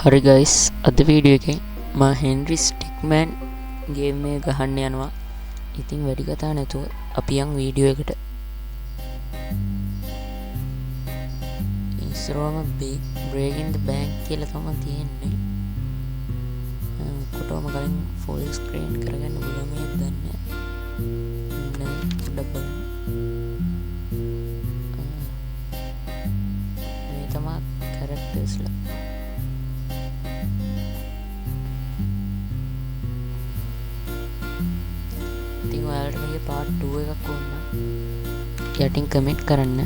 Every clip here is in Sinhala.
හරි ගයිස් අද වීඩියෝ එකෙන් මා හෙන්රි ස්ටික්මෑන් ගේම් එක ගහන්න යනවා. ඉතින් වැඩි කතා නැතුව අපි යන් වීඩියෝ එකට. ඉස්සරවම බ්‍රේකින් ද බැංක් කියලා තමයි තියෙන්නේ. කොටවම කලින් ෆුල් ස්ක්‍රීන් කරගන්න පුළුවන් මේ දන්නේ නැහැ. ඩබල් මේ තමයි කැරක්ටර්ස්ලා. ඉතින් ඔයාලට මේකේ පාර්ට් 2 එකක් ඕන යටින් කමෙන්ට් කරන්න.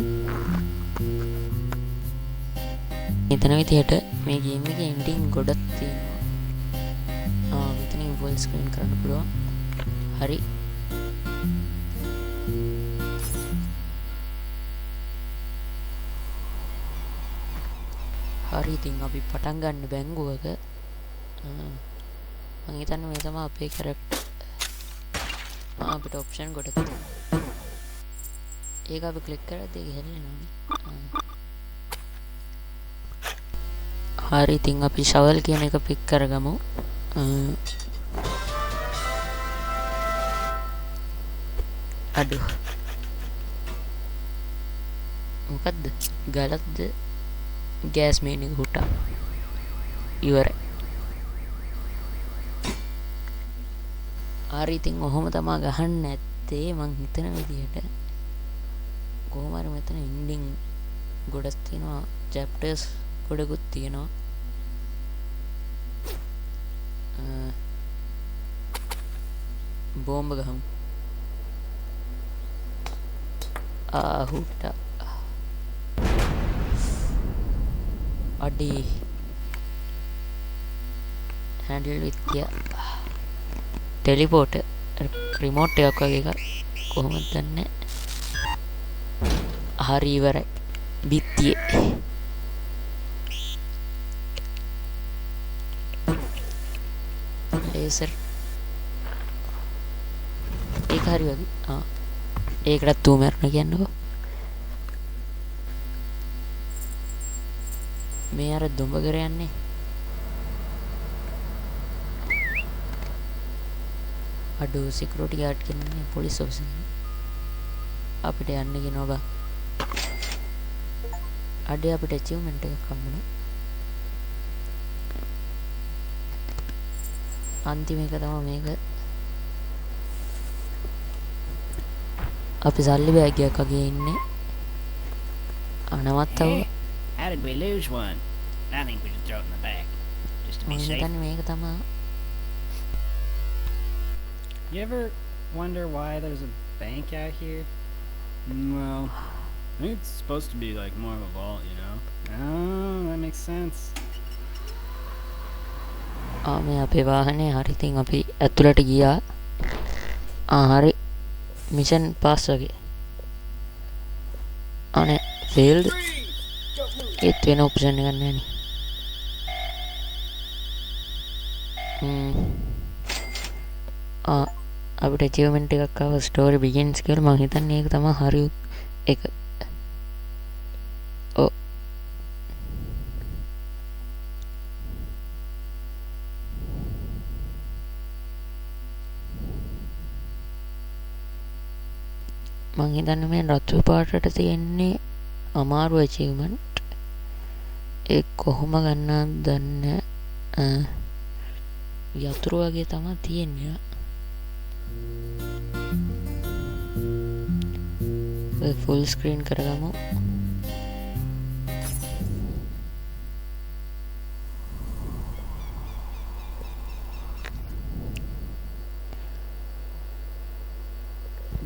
මෙතන විදිහට මේ ගේම් එකේ එන්ඩින් ගොඩක් තියෙනවා. මෙතනින් ෆුල් ස්ක්‍රීන් කරන්න පුළුවන්. හරි. හරි ඉතින් අපි පටන් ගන්න බැංගුවක. මම හිතන්නේ මේ තමයි අපේ කැරක්ටර්. අපිට ඔප්ෂන් ගොඩක් තියෙනවා. ඒක අපි ක්ලික් කරද්දී ඒක හැලෙනවා. හරි ඉතින් අපි ෂවල් කියන එක පික් කරගමු. අඩු මොකද්ද ගලක්ද ගෑස් මේන් එක හුටා ඉවරයි. හරි ඉතින් ඔහොම තමයි ගහන්න ඇත්තේ. මං හිතන විදිහට කොහොම හරි මෙතන එන්ඩින් ගොඩක් තියෙනවා. චැප්ටර්ස් ගොඩකුත් තියෙනවා. බෝම්බ ගහමු. හුට්ටා අඩේ හැන්ඩල් විත් ටෙලිපෝට් රිමෝට් එකක් වගේ එකක් කොහොමද දන්නේ. හරි ඉවරයි. බිත්තියේ ලේසර් ඒක හරි වගේ. ඒකටත් තු මරණ කියන්නකෝ. මේ අර දුඹ කර යන්නේ අඩු සිකියුරිටි ගාඩ් කියන්නේ පොලිස් ඔෆිසර්. අපිට යන්න කියනවා බා. අඩේ අපිට අචීව්මන්ට් එකක් හම්බුණා. අන්තිම එක තමයි මේක. අපි සල්ලි බෑග් එකක් වගේ ඉන්නේ. අනවත්තව How did we lose one? I think we should throw it in the back, just to be මම safe. හිතන්නේ මේක තමයි. You ever wonder why there's a bank out here? Well, I think it's supposed to be like more of a vault, you know? Oh, that makes sense. මේ අපේ වාහනේ හරි. ඉතින් අපි ඇතුළට ගියා. හරි මිෂන් පාස් වගේ. අනේ ෆේල්ඩ් ඒත් වෙන ඔප්ෂන් එකක් නැහැ නේ. අපිට අචීව්මන්ට් එකක් ආව ස්ටෝරි බිගින්ස් කියලා. මම හිතන්නේ ඒක තමයි හරි එක. මං හිතන්නේ මේ රතු පාටට තියෙන්නේ අමාරු අචීව්මන්ට්. ඒ කොහොම ගන්නවද දන්නේ නැහැ. යතුරු වගේ තමයි තියෙන්නේ. ෆුල් ස්ක්‍රීන් කරගමු.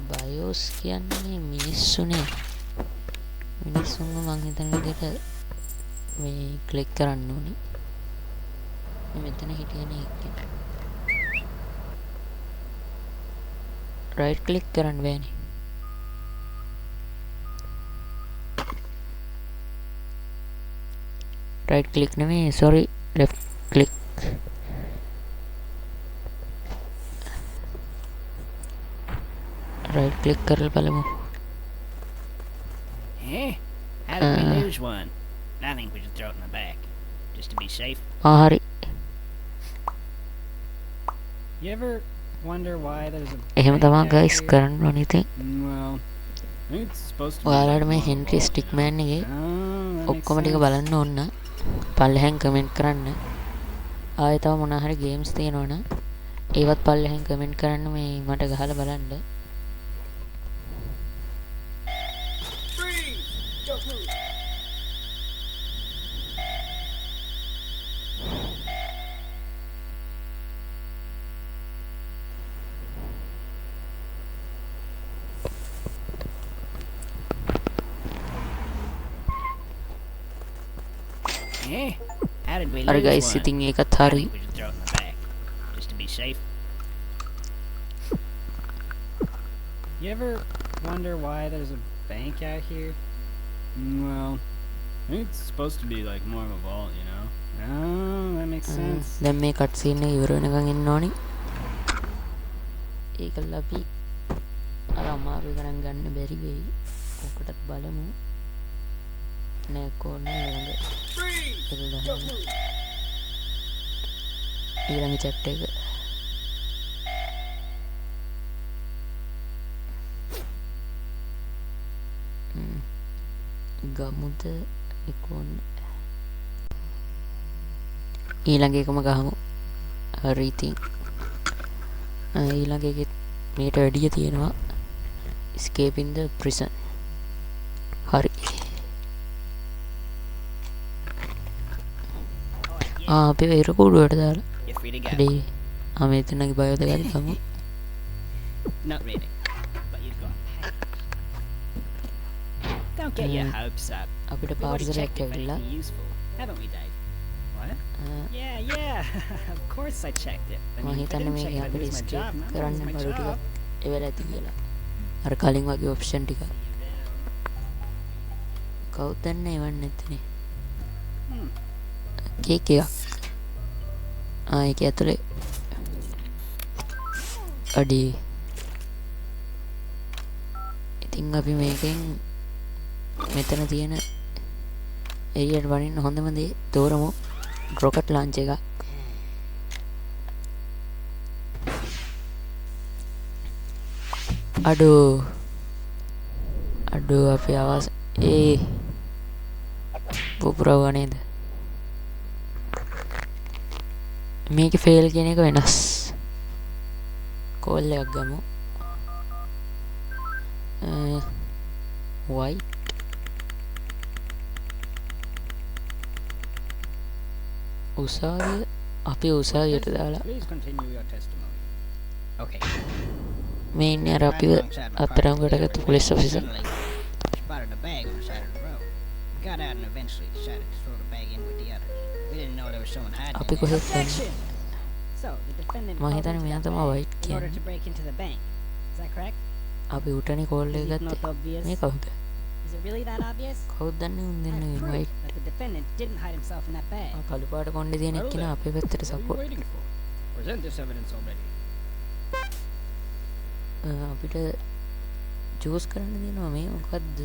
බයෝස් කියන්නේ මිනිස්සුනේ. මිනිස්සුන්ව මං හිතන විදිහට මේ ක්ලික් කරන්න ඕනේ. මෙතන හිටියනේ එක්කෙනෙක්. රයිට් ක්ලික් කරන්න බෑනේ. right click නෙමෙයි sorry left click. right click කරලා බලමු. How did we lose one? I think we should throw it in the back, just to be safe. හරි You ever wonder why there's a එහෙම bank තමා out ගයිස් here? කරන්න ඕනේ ඉතින් Well, I think it's supposed to be ඔයාලට like මේ more of a Henry vault, stiff you know? මෑන් එකේ Oh, that makes ඔක්කොම ටික sense. බලන්න ඕන්න පල්ලෙහැන් කමෙන්ට් කරන්න ආයෙ තව මොනවා හරි ගේම්ස් තියෙනවනම් ඒවත් පල්ලෙහැන් කමෙන්ට් කරන්න මේ මට ගහලා බලන්න Eh? How did we හරි lose ගයිස් one? ඉතින් ඒකත් I හරි think we should throw it in the back, just to be safe. You ever wonder why there's a bank out here? Well, I think it's supposed to be like more of a vault, you know? Oh, that makes sense. දැන් මේ කට් සීන් එක ඉවර වෙනකන් ඉන්න ඕනි ඒකල අපි අර අමාරු ගණන් ගන්න බැරි වෙයි ඔකටත් බලමු නෑ කොන්න ඊළඟ චැප්ටර් එක ගමුද ඉක්කොන්න ඊළඟ එකම ගහමු හරි ඉතින් ඊළඟ එකෙත් මේට වැඩිය තියෙනවා escape in the prison හරි අපි වෙර කුඩුවට දාලා You're free to go. අඩේ මෙතනගේ බයෝද ගත්තමු Not really, but you've gone. Don't get your hopes up. අපිට We've already පාර්සලයක් checked it for ඇවිල්ලා anything useful, haven't we, Dave? What? A, Yeah. Of course I checked it. I මම mean, if I හිතන්නේ didn't check මේක it, I'd අපිට lose my job. escape and I'm කරන්න losing my බඩු job. ටිකක් එවෙලා ඇති කියලා අර කලින් වගේ ඔප්ෂන් ටික කවුද දන්නේ එවන්න නැත්තනේ Hmm. කේක් එකක් ඒක ඇතුලේ අඩේ ඉතින් අපි මේකෙන් මෙතන තියෙන එරියට වනින්න හොඳම දේ තෝරමු රොකට් ලාන්ච් එක අඩෝ අපි අවස් පුපුරවුවා නේද මේක ෆේල් කියන එක වෙනස් කෝල් එකක් ගමු white උසාවිය අපි උසාවියට දාලා Please continue your testimony. Okay. මේ ඉන්නේ අර අපිව අත්තරංගුවට ගත්ත police officer Suddenly, spotted a bag on the side of the road. We got out and eventually decided to throw the bag in with the others. We didn't know there was someone hiding අපි in there. කොහෙද යන්නේ So, the defendant මම called හිතන්නේ into මෙයා that තමයි bag white in order කියන්නේ to break into the bank. Is that correct? අපි උටනේ කෝල් එක Is it ගත්තේ not obvious? මේ කවුද Is it really that obvious? කවුද දන්නේ උන් I have දෙන්නේ proof white that the defendant didn't hide himself in that bag. කළු පාට කොණ්ඩේ තියෙන එක්කෙනා අපේ පැත්තට What are you support waiting for? Present this evidence already. අපිට ජූස් කරන්න දෙනවා මේ මොකක්ද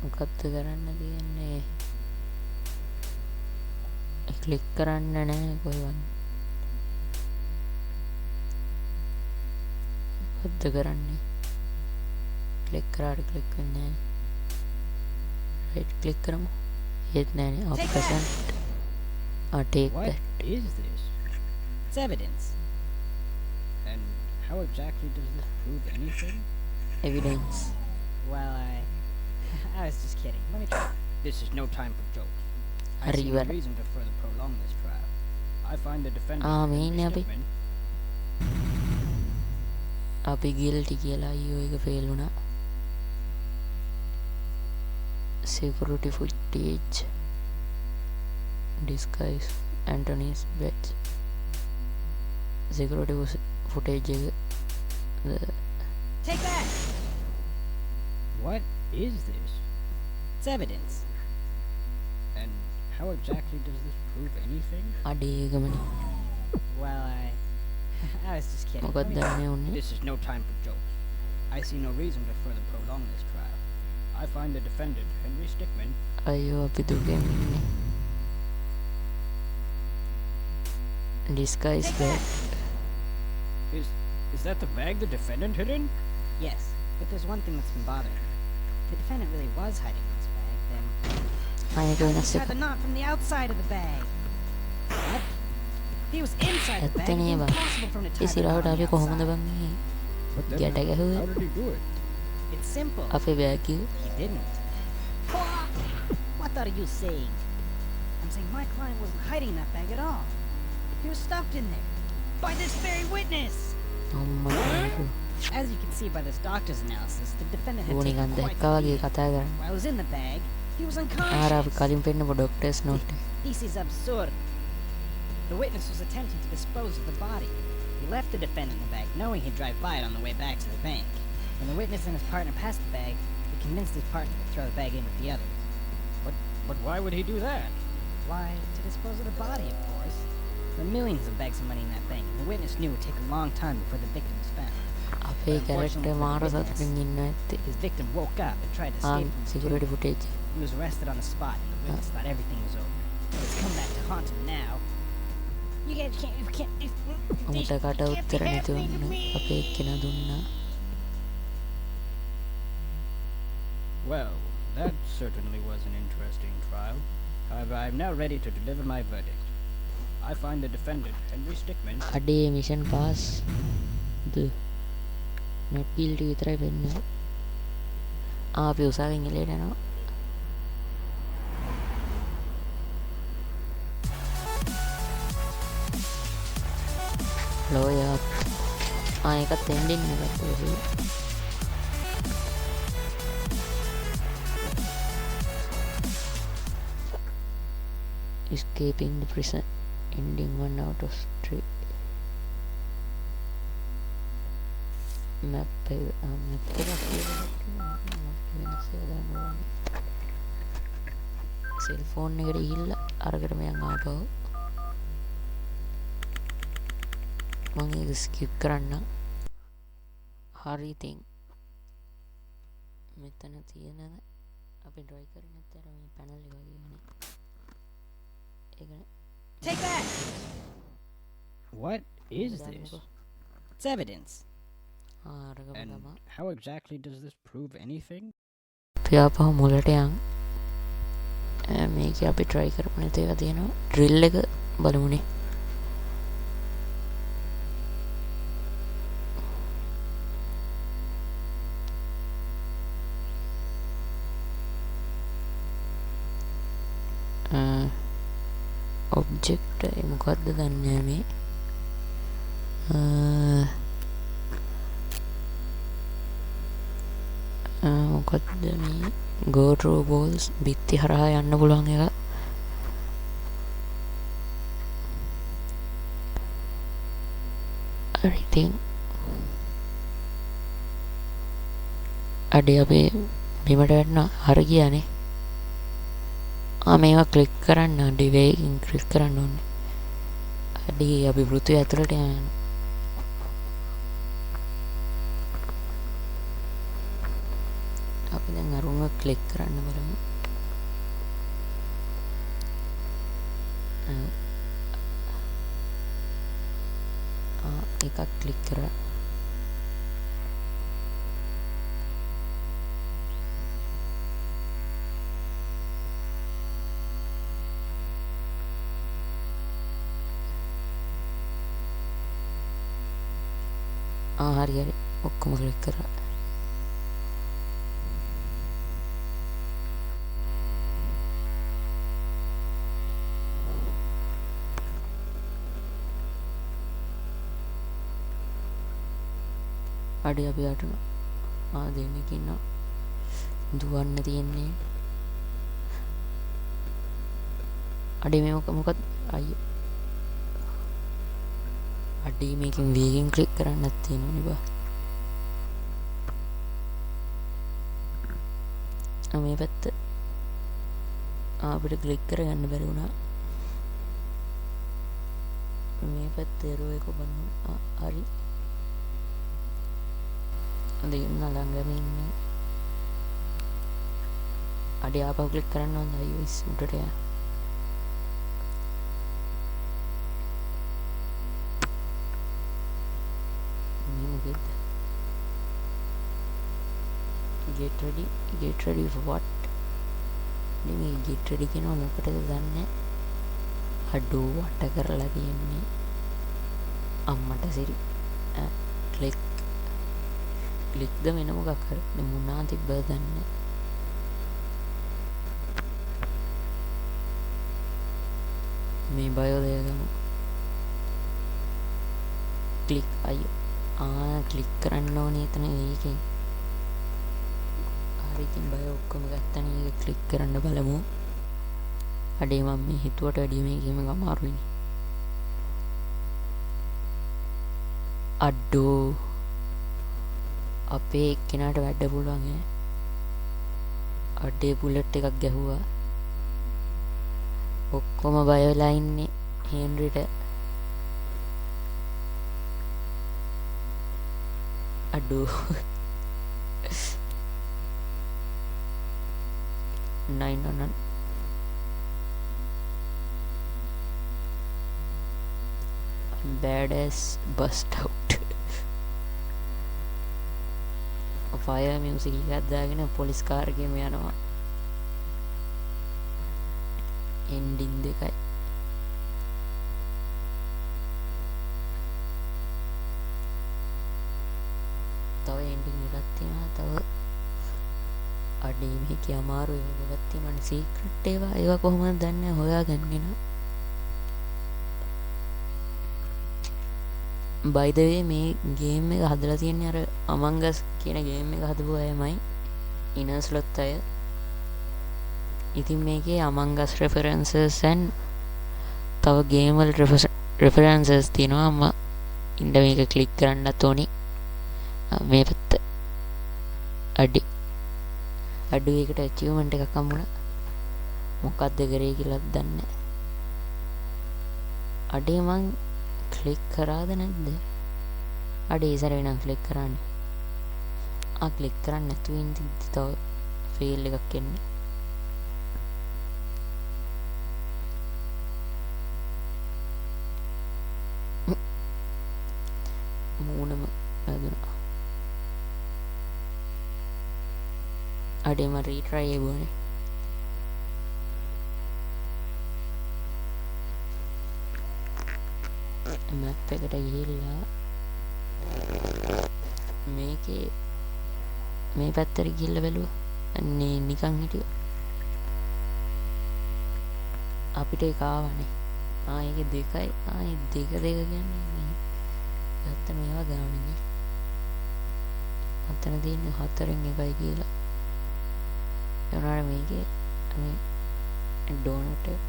මොකක්ද කරන්න තියෙන්නේ ක්ලික් කරන්න නෑ කොහෙවත් මොකක්ද කරන්නේ ක්ලික් කරාට ක්ලික් වෙන්නේ නෑ රයිට් ක්ලික් කරමු ඒත් නෑනේ අපි present take What that is this? It's evidence. And how exactly does this prove anything? evidence Well, I was just kidding. Let me try. This is no time for jokes. I see no Arriba. reason to further prolong this trial. I find the defendant main Henry අපි Stickmin අපි ගිල්ටි කියලා අයියෝ එක ෆේල් වුණා security footage disguise Anthony's bets security footage එක Take that! What is this? It's evidence. And how exactly does this prove anything? අඩේ ගමනේ Well, I was just kidding. මොකක්ද දන්නේ උන්නේ This is no time for jokes. I see no reason to further prolong this trial. I I find the defendant, Henry Stickmin. අයෝ අපි දුකෙන් ඉන්නේ. Disguise bag. Is that the bag the defendant hid in? Yes, but there's one thing that's been bothering me. If the defendant really was hiding in this bag, then අයක වෙනස් tie the knot from the outside of the bag. What? If he was inside the bag, it'd be ඇත්තනේ බා. impossible for him to tie the ඉසිරාවට knot on අපි the කොහොමද outside. බං මේ But then ගැට ගැහුවේ? how did he do it? It's simple. අපේ බෑග් එක? He didn't. What are you saying? I'm saying my client wasn't hiding that bag at all. He was stuffed in there by this very witness. අම්මා කෝ. As you can see by this doctor's analysis, the defendant had ඌ taken නිකන් quite දැක්කා the වගේ beating. කතා කරන්නේ. While it was in the bag, he was ආර අපි unconscious. කලින් පෙන්නපු ඩොක්ටර්ස් නෝට් එක. This is absurd. The witness was attempting to dispose of the body. He left the defendant in the bag, knowing he'd drive by it on the way back to the bank. When the witness and his partner passed the bag, he convinced his partner to throw the bag in with the others. But why would he do that? Why, to dispose of the body, of course. There were millions of bags of money in that bank, and the witness knew it would take a long time before the victim was found. අපේ කැරක්ටර් මාර සතුටින් ඉන්න ඇත්තේ. His victim woke up and tried to ආ escape from the security tomb. Footage. He was arrested on the spot, and the witness thought everything was over. But it's come back to haunt him now. You guys can't උන්ට කට උත්තර නැති වුණා. අපේ එක්කෙනා දුන්නා. Well, that certainly was an interesting trial. However, I am now ready to deliver my verdict. I find the defendant, Henry Stickmin, අඩේ මිෂන් පාස් ද not guilty විතරයි වෙන්නේ. අපි උසාවියෙන් එළියට යනවා. ලෝයර් එකත් එන්ඩින් එකක් තියෙන්නේ. Escaping the prison, ending 1 out of 3. Map cell phone එකට ගිහිල්ලා අරකට මයන් ආපහු මම ඒක skip කරන්න. හරි ඉතින් මෙතන තියෙනද අපි try කරන්නේ නැත්නම් මේ panel එක වගේ වෙන්නේ. Take that! what is this? It's evidence. And how exactly does this prove anything? පියාපහු මුලට යන්. මේක අපි try කරමු නැතේ එක තියෙනවා. drill එක බලමුනේ. ඔබ්ජෙක්ට් මොකක්ද දන්නේ මේ මොකක්ද මේ go through walls බිත්ති හරහා යන්න පුළුවන් එක හරි ඉතින් අඩේ අපි බිමට වැටෙනවා හරි ගියානේ මේවා ක්ලික් කරන්න අඩේ වේගින් ක්ලික් කරන්න ඕනේ අඩේ අපි පෘථිවිය ඇතුළට යනවා අපි දැන් අරුණව ක්ලික් කරන්න බලමු එකක් ක්ලික් කරා හරි හරි ඔක්කොම ක්ලික් කරා අඩේ අපි යටනවා දෙන්නෙක් ඉන්නවා දුවන්න තියෙන්නේ අඩේ මේ මොකක්ද අයියෝ අඩේ මේකෙන් වේගෙන් ක්ලික් කරන්නත් තියෙනවනේ බා මේ පැත්ත අපිට ක්ලික් කරගන්න බැරි වුණා මේ පැත්තේ රෝ එක බලන්න හරි දෙන්න ළඟම ඉන්නේ අඩේ ආපහු ක්ලික් කරන්න ඕනේ iOS උඩට යන්න. මේ මොකෙද්ද? get ready for what? මේ get ready කියනවා මොකටද දන්නේ නැහැ. අඩෝ වට කරලා තියෙන්නේ අම්මට සිරි. ක්ලික්ද වෙන මොකක් හරි මොනා තිබ්බද දන්නේ. මේ බයෝ දෙයගමු. ක්ලික් අයියෝ ක්ලික් කරන්න ඕනේ එතන ඒකෙන්. හරි ඉතින් බයෝ ඔක්කොම ගත්තනේ ඒක ක්ලික් කරන්න බලමු. අඩේ මම මේ හිතුවට වැඩිය මේකෙම අමාරුයිනේ. අඩෝ අපේ එක්කෙනාට වැඩ පුළුවන් ඈ. අඩේ බුලට් එකක් ගැහුවා. ඔක්කොම බය වෙලා ඉන්නේ හේන්රිට. අඩෝ 9 badass bust out. fire music එකක් දාගෙන පොලිස් කාර් එකේම යනවා. ending දෙකයි. තව ending එකක් තියෙනවා. තව අඩේ මේකේ අමාරු ඒවා ගොඩක් තියෙනවානේ සීක්‍රට් ඒවා කොහොමද දන්නේ හොයාගන්නගෙන. by the way මේ ගේම් එක හදලා තියෙන්නේ අර Among Us කියන ගේම් එක හදපු අයමයි inner slot අය. ඉතින් මේකේ Among Us references and තව game වල references තියෙනවා. මම ඉන්න මේක ක්ලික් කරන්නත් ඕනේ. මේ පැත්ත අඩු එකට achievement එකක් හම්බුණා. මොකක්ද කරේ කියලා දන්නේ නැහැ. අඩේ මං ක්ලික් කරාද නැද්ද? අඩේ ඉස්සරහ නම් ක්ලික් කරන්නේ. ක්ලික් කරන්නේ නැතුව ඉඳි තව ෆේල් එකක් එන්නේ. මූණම වැදුනා. අඩේ මම රීට්‍රයි එවුවනේ. මැප් එකට ගිහිල්ලා මේකේ මේ පැත්තට ගිහිල්ලා බැලුවා. අන්නේ නිකන් හිටියා. අපිට ඒක ආවනේ. ඒකේ දෙකයි. දෙක කියන්නේ මේ ගත්ත මේවා ගානනේ. අතන තියෙන්නේ 4න් එකයි කියලා. ඒ වුණාට මේකේ මේ ඩෝනට් එක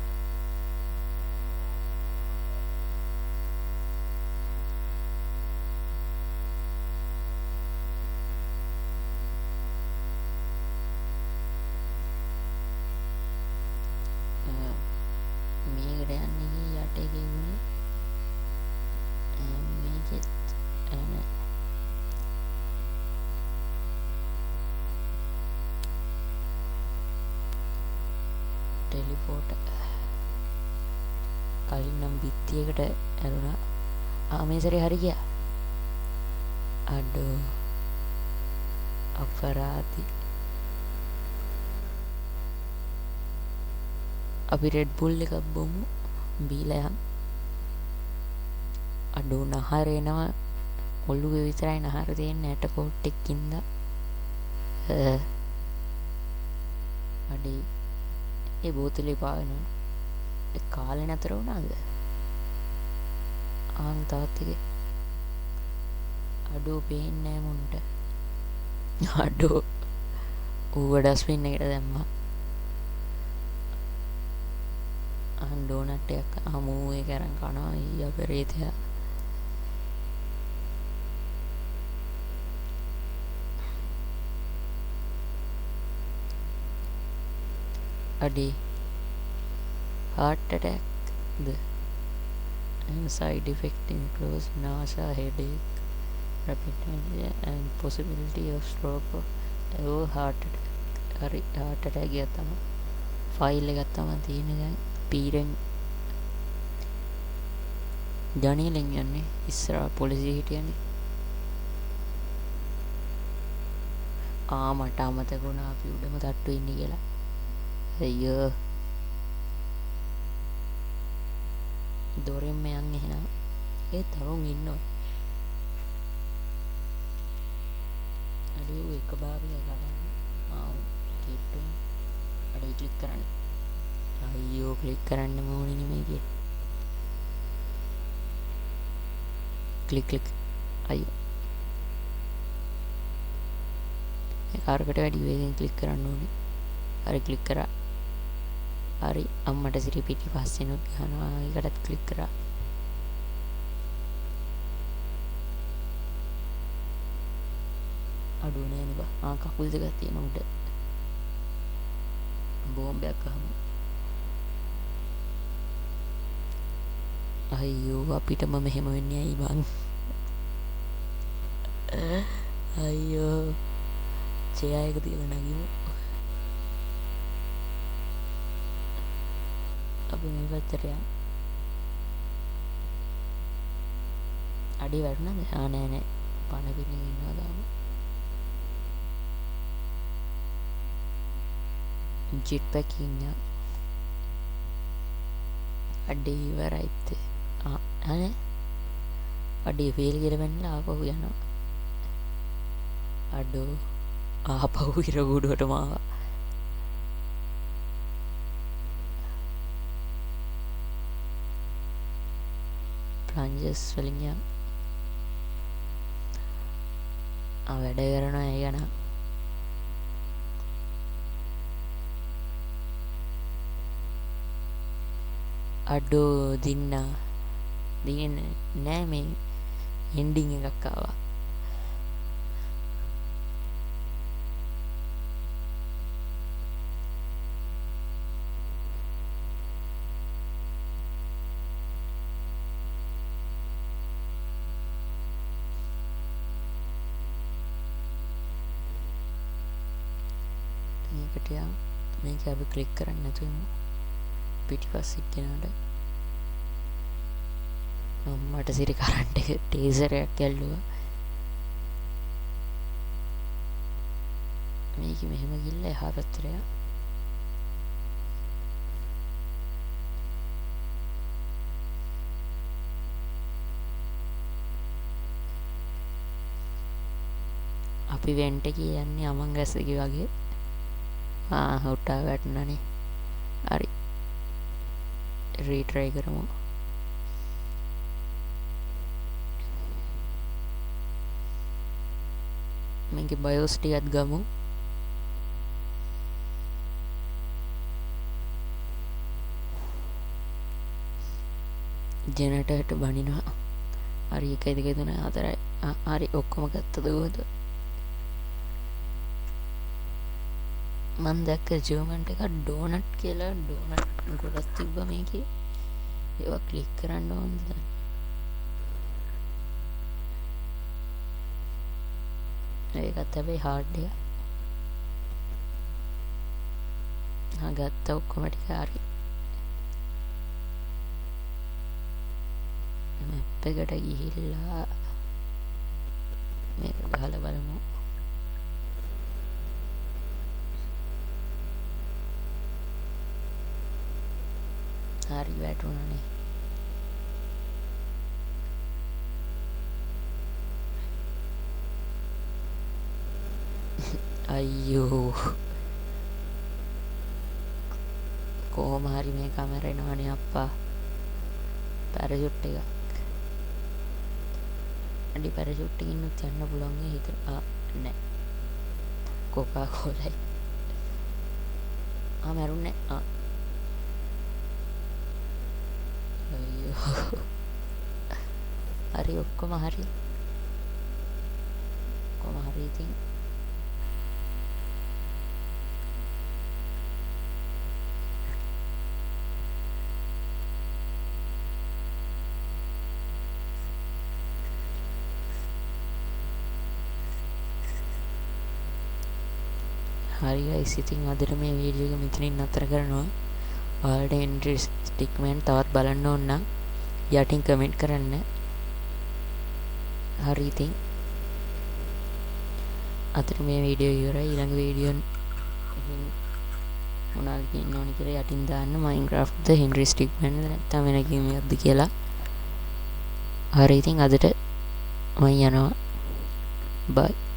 ටෙලිපෝට් කලින් නම් බිත්තියකට ඇරුණා. මේ සැරේ හරි ගියා. අඩෝ අපරාධි. අපි රෙඩ් බුල් එකක් බොමු බීලා යමු. අඩෝ නහර එනවා. ඔළුවේ විතරයි නහර තියෙන්නේ. ඇට කෝට් එකකින්ද අඩේ ඒ බෝතලේ පාවෙනවා. ඒ කාලේ නතර වුණාද? තවත් එකේ. අඩෝ පේන්නේ නැහැ මුන්ට. අඩෝ ඌව ඩස්බින් එකට දැම්මා. ඩෝනට් එකක් අමූ ඒක අරන් කනවා. ඊය පෙරේතයා. අඩේ heart attack the side effect includes nausea, headache, rapid and possibility of stroke or heart attack. හරි heart attack එකක් තමයි ෆයිල් එකක් තමයි තියෙන්නේ දැන් පීරෙන් ජනේලෙන් යන්නේ ඉස්සරහ පොලිසිය හිටියනේ මට අමතක වුණා අපි උඩම තට්ටුවේ ඉන්නේ කියලා අයියෝ දොරෙන්ම යන් එහෙනම් ඒ තරුන් ඉන්නවා අඩේ එක භාගයක් ගන්න කිට්ටුවෙන් අඩේ ක්ලික් කරන්න අයියෝ ක්ලික් කරන්න ඕනේ නෙමෙයි ක්ලික් අයියෝ කාරකට වැඩි වේගෙන් ක්ලික් කරන්න ඕනේ හරි ක්ලික් කරා හරි අම්මට සිරි පිටි පස්සෙනුත් ගහනවා ඒකටත් ක්ලික් කරා අඩුව නෑනේ බා කකුල් දෙකක් තියෙන උඩ බෝම්බයක් ගහමු අයියෝ අපිටම මෙහෙම වෙන්නේ ඇයි බං අයියෝ චෙයා එක තියලා නගිමු අපි මේ පැත්තට යමු අඩේ වැටුණාද නෑ නෑ පණ පිටින් ඉන්නවා දාන්න ජෙට් පැකින් යා අඩේ ඉවරයිත් අනේ අඩේ ෆේල් කියලා වෙන්නලා ආපහු යනවා අඩෝ ආපහු ඉරගුඩුවටම ආවා ප්ලන්ජස් වලින් යම් වැඩ කරනවා ඒ ගැන අඩෝ දින්න නෑ මේ එන්ඩිං එකක් ආවා මේකට යා මේක අපි ක්ලික් කරන්න නැතුව පිටිපස්සෙ කෙනාට මට සිරි කරන්ට් එක ටේසරයක් ඇල්ලුවා මේක මෙහෙම ගිල්ල එහා පැත්තට යා අපි වෙන්ට කියන්නේ අමං ගස් එක වගේ හොට්ටා වැටුණානේ හරි රීට්‍රයි කරමු මේකේ බයෝස් ටිකත් ගමු ජෙනරේටරට බනිනවා හරි 1 2 3 4 හරි ඔක්කොම ගත්තද කොහොමද මන් දැක්ක ජර්මන්ට එක ඩෝනට් කියලා ඩෝනට් ගොඩක් තිබ්බා මේකේ ඒවා ක්ලික් කරන්න ඕනද ඒකත් හැබැයි හාඩ් එක ගත්ත ඔක්කොම ටික හරි මැප් එකට ගිහිල්ලා මේක ගහලා බලමු හරි වැටුණානේ අයියෝ කොහොම හරි මේ කැමරේනවනේ අප්පා පැරෂුට් එකක් අඩි පැරෂුට් එකකින් යන්න පුළුවන් හිත නෑ කොකා කෝලයි මැරුන්නේ අයියෝ හරි ඔක්කොම හරි ඉතින් හරි ගයිස් ඉතින් අදට මේ වීඩියෝ එක මෙතනින් නතර කරනවා. ඔයාලට හෙන්රි ස්ටික්මෑන් තවත් බලන්න ඕන නම් යටින් කමෙන්ට් කරන්න. හරි ඉතින් අදට මේ වීඩියෝ ඉවරයි. ඊළඟ වීඩියෝ එකකින් මොනවද කියන්න ඕනේ කියලා යටින් දාන්න. Minecraft ද හෙන්රි ස්ටික්මෑන් ද නැත්නම් වෙන ගේම් එකක්ද කියලා. හරි ඉතින් අදට මම යනවා. බයි.